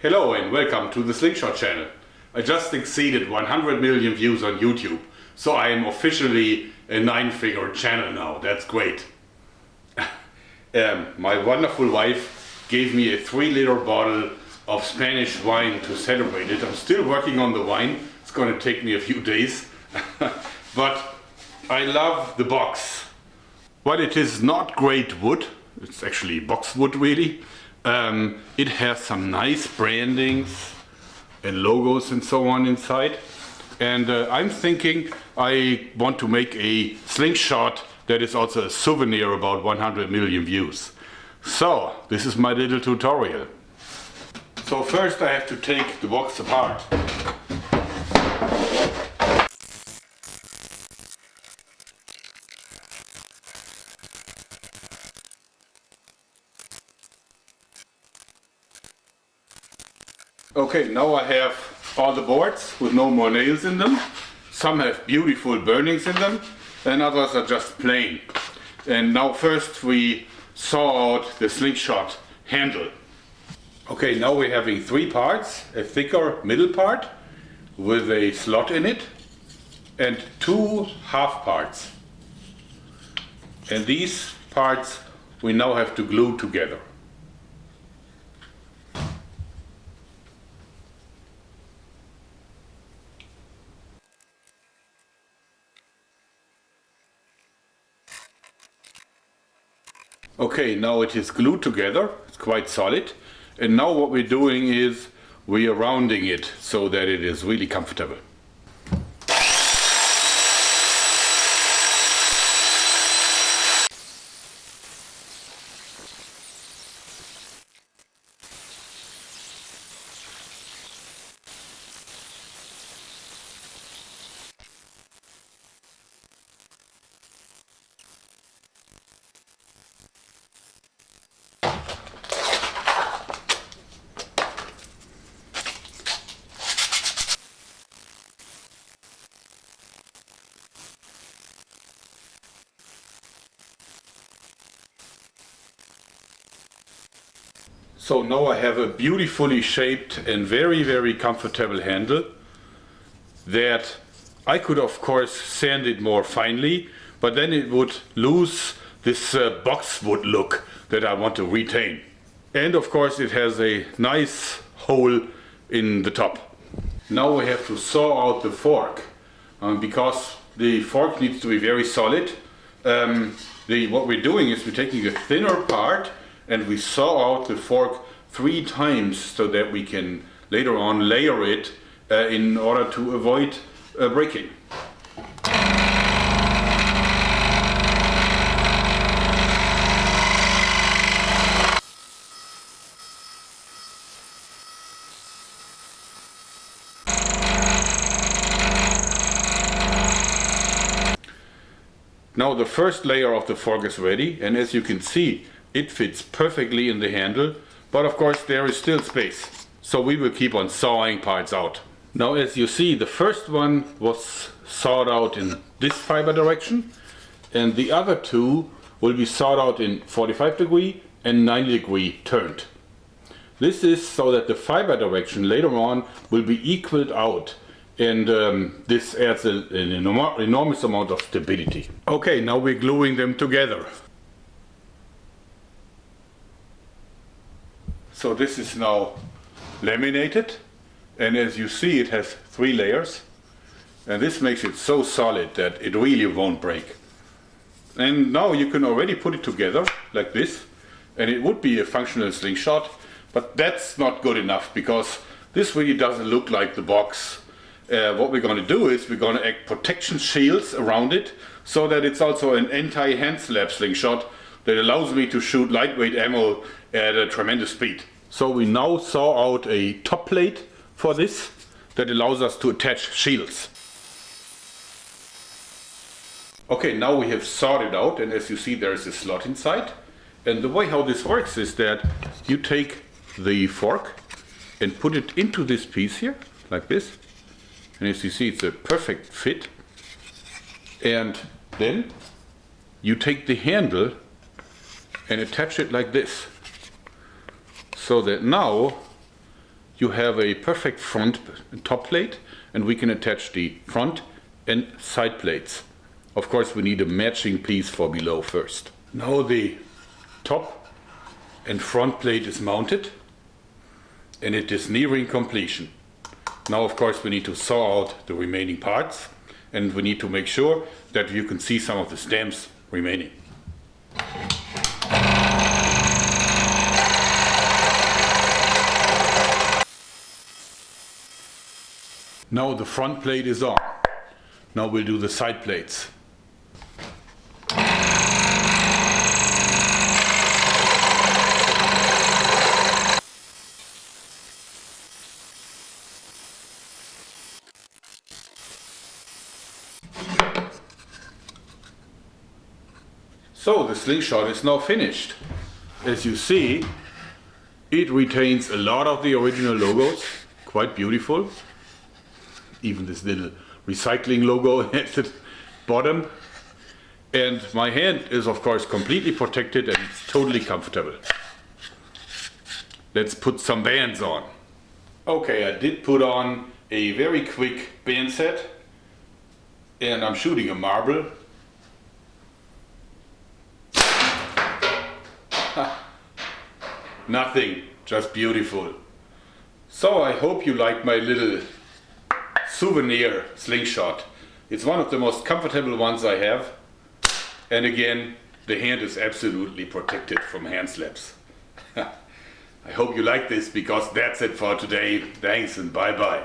Hello and welcome to the Slingshot channel. I just exceeded 100 million views on YouTube, so I am officially a 9-figure channel now. That's great. My wonderful wife gave me a 3-liter bottle of Spanish wine to celebrate it. I'm still working on the wine. It's going to take me a few days. But I love the box. While it is not great wood, it's actually boxwood really. It has some nice brandings and logos and so on inside. And I'm thinking I want to make a slingshot that is also a souvenir about 100 million views. So this is my little tutorial. So first I have to take the box apart. Okay, now I have all the boards with no more nails in them. Some have beautiful burnings in them and others are just plain. And now first we saw out the slingshot handle. Okay, now we're having 3 parts, a thicker middle part with a slot in it and 2 half parts. And these parts we now have to glue together. Okay, now it is glued together, it's quite solid, and now what we're doing is we are rounding it so that it is really comfortable. So now I have a beautifully shaped and very comfortable handle that I could of course sand it more finely, but then it would lose this boxwood look that I want to retain. And of course it has a nice hole in the top. Now we have to saw out the fork because the fork needs to be very solid. What we're doing is we're taking a thinner part and we saw out the fork 3 times so that we can later on layer it in order to avoid breaking. Now the first layer of the fork is ready, and as you can see it fits perfectly in the handle, but of course there is still space. So we will keep on sawing parts out. Now as you see, the first one was sawed out in this fiber direction and the other 2 will be sawed out in 45-degree and 90-degree turned. This is so that the fiber direction later on will be equaled out, and this adds an enormous amount of stability. Okay, now we're gluing them together. So this is now laminated, and as you see it has 3 layers, and this makes it so solid that it really won't break. And now you can already put it together like this, and it would be a functional slingshot, but that's not good enough because this really doesn't look like the box. What we're going to do is we're going to add protection shields around it so that it's also an anti-handslap slingshot that allows me to shoot lightweight ammo at a tremendous speed. So we now saw out a top plate for this that allows us to attach shields. Okay, now we have sawed it out, and as you see there is a slot inside. And the way how this works is that you take the fork and put it into this piece here, like this. And as you see it's a perfect fit. And then you take the handle and attach it like this, so that now you have a perfect front and top plate, and we can attach the front and side plates. Of course we need a matching piece for below first. Now the top and front plate is mounted and it is nearing completion. Now of course we need to saw out the remaining parts, and we need to make sure that you can see some of the stamps remaining. Now the front plate is on. Now we'll do the side plates. So the Slingshot is now finished. As you see, it retains a lot of the original logos, quite beautiful. Even this little recycling logo at the bottom. And my hand is of course completely protected and it's totally comfortable. Let's put some bands on. Okay, I did put on a very quick band set, and I'm shooting a marble. Nothing, just beautiful. So I hope you like my little souvenir Slingshot. It's one of the most comfortable ones I have. And again, the hand is absolutely protected from hand slaps. I hope you like this, because that's it for today. Thanks and bye bye.